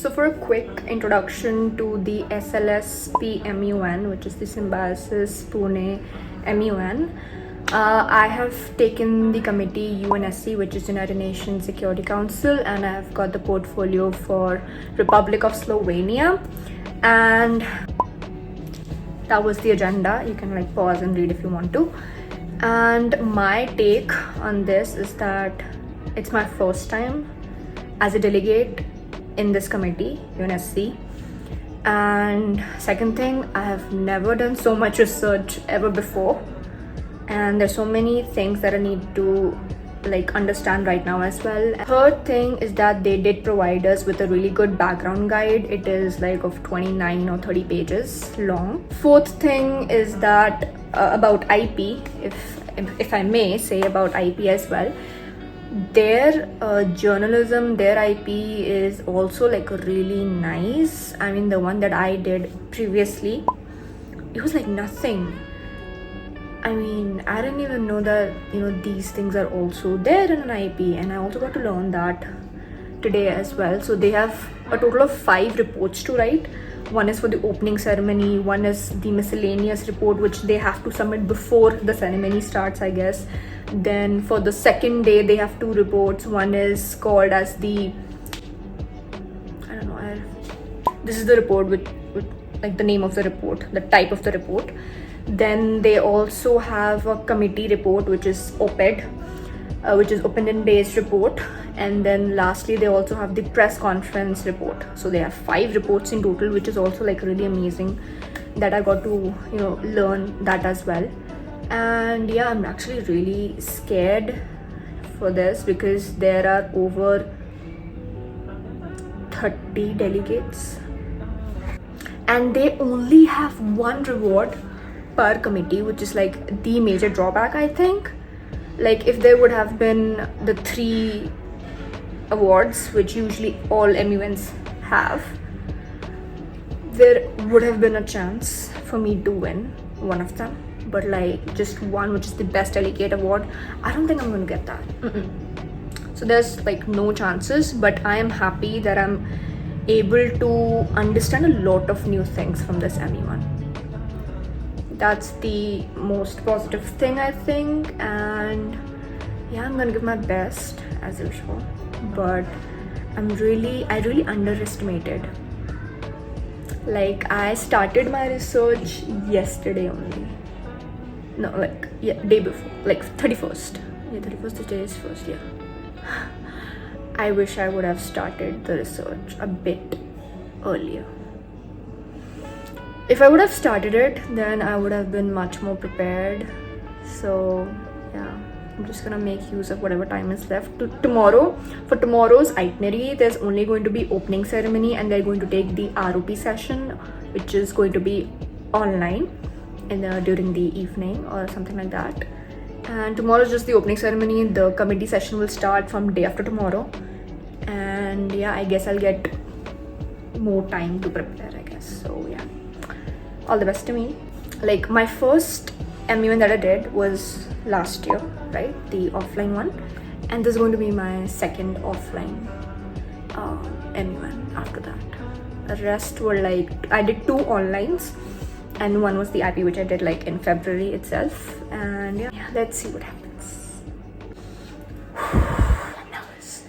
So for a quick introduction to the SLSPMUN, which is the Symbiosis Pune-MUN, I have taken the committee UNSC, which is United Nations Security Council, and I have got the portfolio for Republic of Slovenia. And that was the agenda. You can like pause and read if you want to. And my take on this is that it's my first time as a delegate in this committee, UNSC. And second thing, I have never done so much research ever before. And there's so many things that I need to like understand right now as well. Third thing is that they did provide us with a really good background guide. It is like of 29 or 30 pages long. Fourth thing is that about IP, if I may say about IP as well, their journalism, their IP is also like really nice. I mean, the one that I did previously, it was like nothing. I mean, I didn't even know that, you know, these things are also there in an IP, and I also got to learn that today as well. So they have a total of 5 reports to write. One is for the opening ceremony, one is the miscellaneous report, which they have to submit before the ceremony starts, I guess. Then for the second day, they have 2 reports. One is called as the, I don't know, this is the report with like the name of the report, the type of the report. Then they also have a committee report, which is OPED, which is opinion-based report. And then lastly, they also have the press conference report. So they have 5 reports in total, which is also like really amazing that I got to, you know, learn that as well. And yeah, I'm actually really scared for this because there are over 30 delegates and they only have 1 reward per committee, which is like the major drawback, I think. Like if there would have been the 3 awards, which usually all MUNs have, there would have been a chance for me to win one of them. But like just one, which is the best delegate award, I don't think I'm going to get that. So there's like no chances, but I am happy that I'm able to understand a lot of new things from this MUN. That's the most positive thing, I think. And yeah, I'm gonna give my best as usual, but I really underestimated. Like I started my research yesterday only. No, like yeah, day before, like 31st. Yeah, 31st, today is 1st, yeah. I wish I would have started the research a bit earlier. If I would have started it, then I would have been much more prepared. So yeah, I'm just gonna make use of whatever time is left. Tomorrow, for tomorrow's itinerary, there's only going to be opening ceremony, and they're going to take the ROP session, which is going to be online during the evening or something like that. And tomorrow is just the opening ceremony. The committee session will start from day after tomorrow. And yeah, I guess I'll get more time to prepare, I guess. So yeah, all the best to me. Like my first MUN that I did was last year, right? The offline one. And this is going to be my second offline MUN after that. The rest were like, I did 2 onlines, and one was the IP, which I did like in February itself. And yeah, let's see what happens. I'm nervous.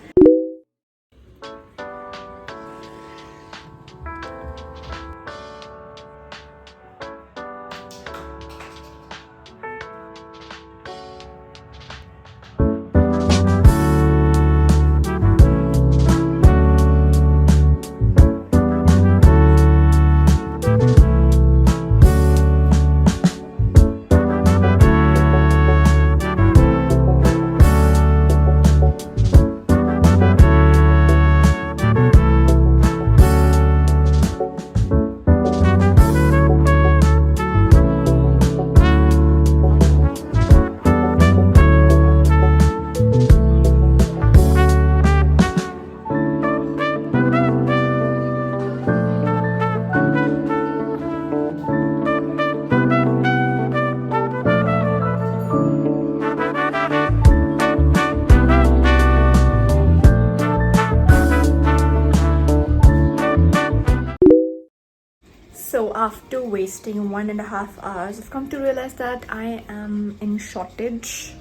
So after wasting 1.5 hours, I've come to realize that I am in shortage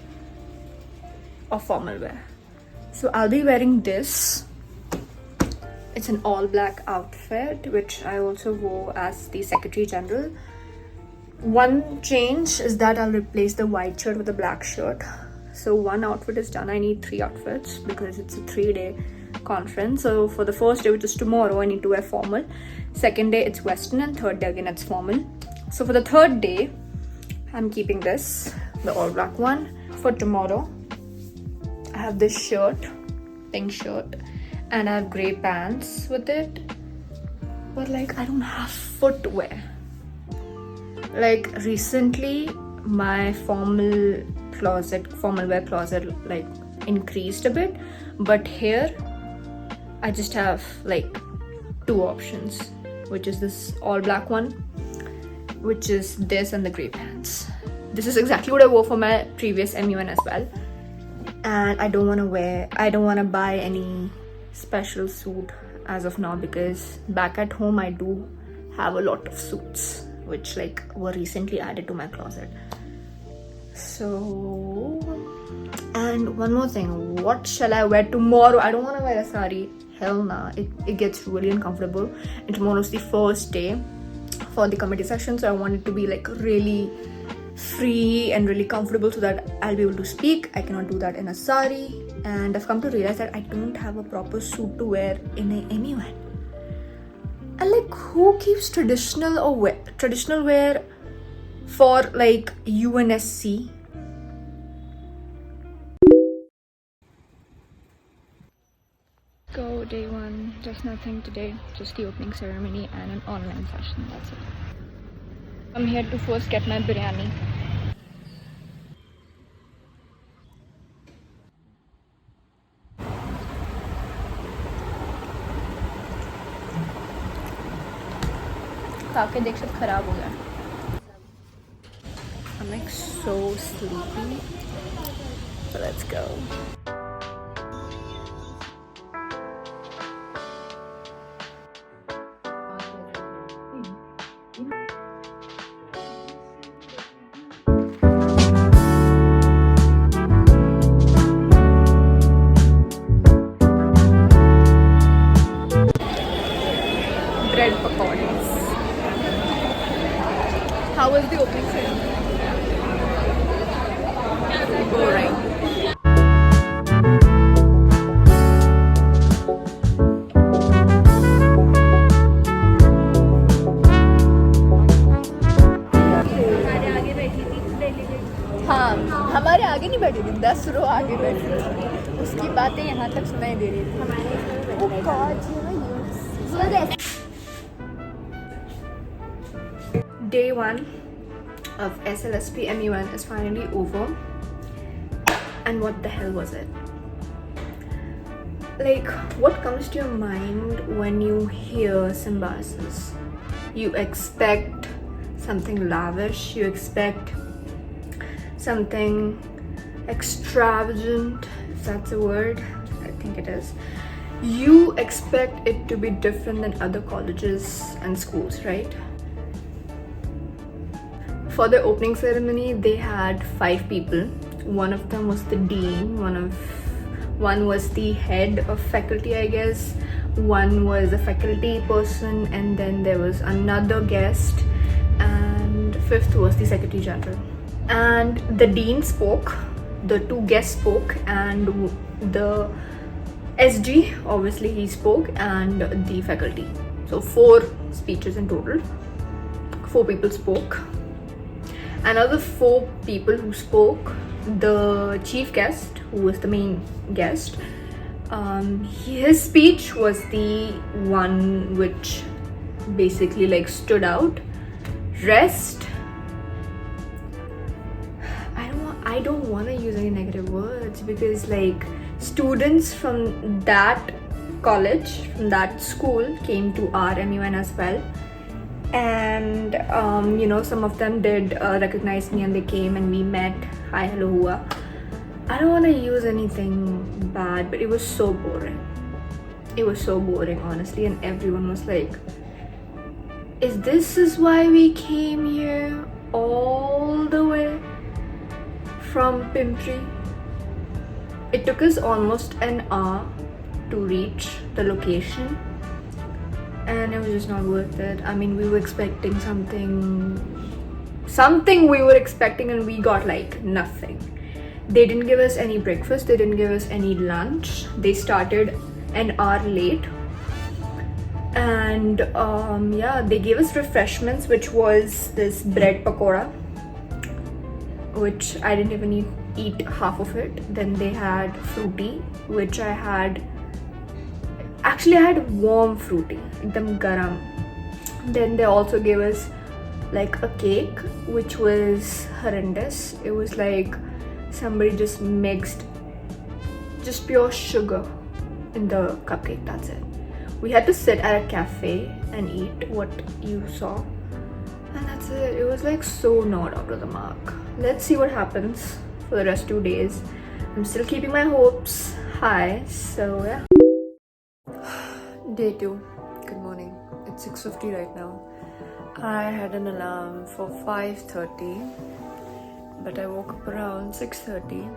of formal wear. So I'll be wearing this. It's an all black outfit, which I also wore as the Secretary General. One change is that I'll replace the white shirt with a black shirt. So one outfit is done. I need 3 outfits because it's a 3-day conference. So for the first day, which is tomorrow, I need to wear formal. Second day it's Western, and third day again it's formal. So for the third day, I'm keeping this, the all black one. For tomorrow, I have this shirt, pink shirt, and I have grey pants with it. But like, I don't have footwear. Like recently, my formal wear closet like increased a bit, but here I just have like 2 options, which is this all black one, which is this, and the grey pants. This is exactly what I wore for my previous MUN as well. And I don't want to buy any special suit as of now, because back at home I do have a lot of suits which like were recently added to my closet. So, and one more thing, what shall I wear tomorrow? I don't want to wear a sari. Hell nah, it gets really uncomfortable. And tomorrow's the first day for the committee session, so I want it to be like really free and really comfortable so that I'll be able to speak. I cannot do that in a sari, and I've come to realize that I don't have a proper suit to wear in a MUN. And like, who keeps traditional wear for like UNSC? Go day 1, just nothing today, just the opening ceremony and an online session, that's it. I'm here to first get my biryani. खाके देख सब खराब हो गया. I'm like so sleepy. So let's go. Bread pakoras. How was the opening ceremony? Boring. हाँ, हमारे आगे नहीं बैठी थी, 10 रो आगे बैठी थी. उसकी बातें यहाँ तक सुनाई दे रही थी. Day 1 of SLSPMUN is finally over. And what the hell was it? Like, what comes to your mind when you hear Symbiosis? You expect something lavish, you expect something extravagant, if that's a word. I think it is. You expect it to be different than other colleges and schools, right? For the opening ceremony, they had 5 people. One of them was the dean, one was the head of faculty, I guess, one was a faculty person, and then there was another guest, and 5th was the Secretary General. And the dean spoke, the 2 guests spoke, and the SG, obviously he spoke, and the faculty. So 4 speeches in total. 4 people spoke. Another 4 people who spoke, the chief guest, who was the main guest, his speech was the one which basically like stood out. Rest, I don't want to use any negative words, because like students from that college, from that school, came to our MUN as well. And you know, some of them did recognize me, and they came and we met, hi, hello, hua. I don't want to use anything bad, but it was so boring. It was so boring, honestly, and everyone was like Is why we came here all the way from Pimpri? It took us almost an hour to reach the location, and it was just not worth it. I mean, we were expecting something we were expecting, and we got like nothing. They didn't give us any breakfast, they didn't give us any lunch. They started an hour late, and yeah, they gave us refreshments, which was this bread pakora, which I didn't even eat half of it. Then they had fruity, which I had warm fruity, ekdam garam. Then they also gave us like a cake, which was horrendous. It was like somebody just mixed just pure sugar in the cupcake, that's it. We had to sit at a cafe and eat what you saw, and that's it. It was like so not up to the mark. Let's see what happens for the rest 2 days. I'm still keeping my hopes high, so yeah. Day 2. Good morning. It's 6:50 right now. I had an alarm for 5:30, but I woke up around 6:30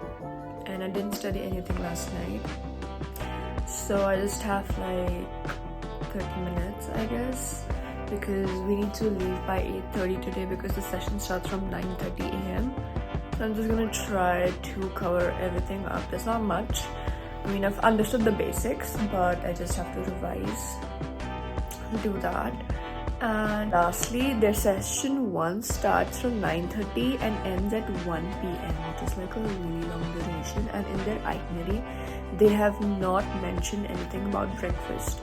and I didn't study anything last night. So I just have like 30 minutes, I guess, because we need to leave by 8:30 today because the session starts from 9:30 a.m. So I'm just gonna try to cover everything up. There's not much. I mean, I've understood the basics, but I just have to revise, do that. And lastly, their session 1 starts from 9:30 and ends at 1 p.m, which is like a really long duration. And in their itinerary, they have not mentioned anything about breakfast.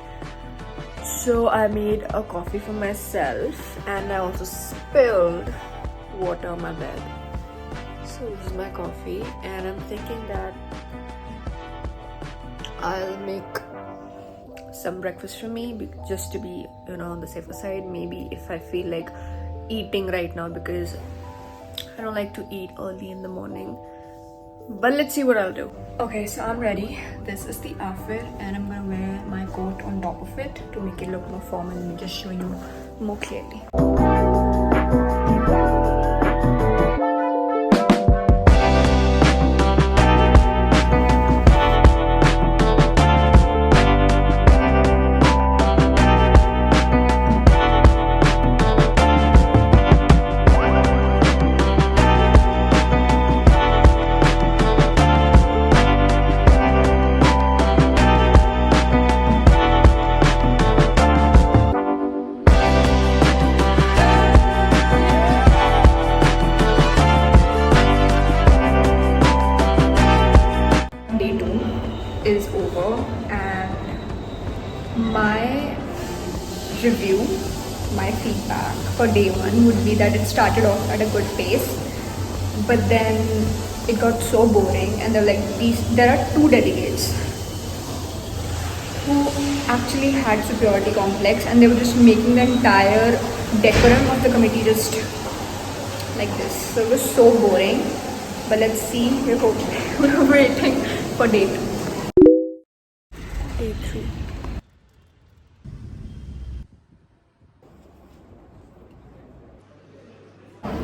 So I made a coffee for myself, and I also spilled water on my bed. So this is my coffee, and I'm thinking that I'll make some breakfast for me, just to be, you know, on the safer side. Maybe if I feel like eating right now, because I don't like to eat early in the morning. But let's see what I'll do. Okay, so I'm ready. This is the outfit, and I'm gonna wear my coat on top of it to make it look more formal and just show you more clearly. Is over, and my review, my feedback for day 1 would be that it started off at a good pace, but then it got so boring, and there are 2 delegates who actually had superiority complex, and they were just making the entire decorum of the committee just like this. So it was so boring. But let's see, we're waiting for day 2. Day 3.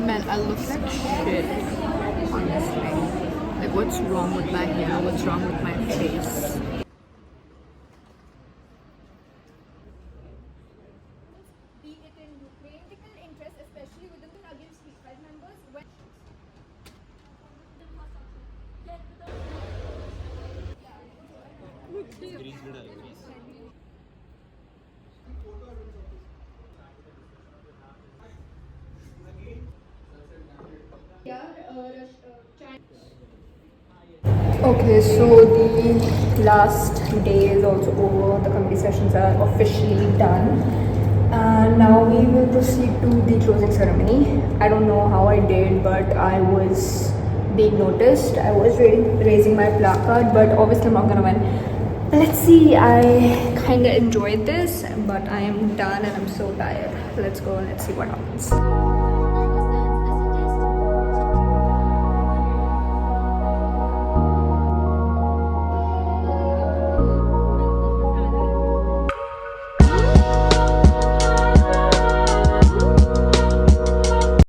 Man, I look like shit, honestly. Like, what's wrong with my hair? What's wrong with my face? Be it in political interest, especially within the against tribe members, when Okay, so the last day is also over. The committee sessions are officially done, and now we will proceed to the closing ceremony. I don't know how I did, but I was being noticed. I was raising my placard, but obviously I'm not gonna win. Let's see. I kinda enjoyed this, but I am done and I'm so tired. Let's go and let's see what happens.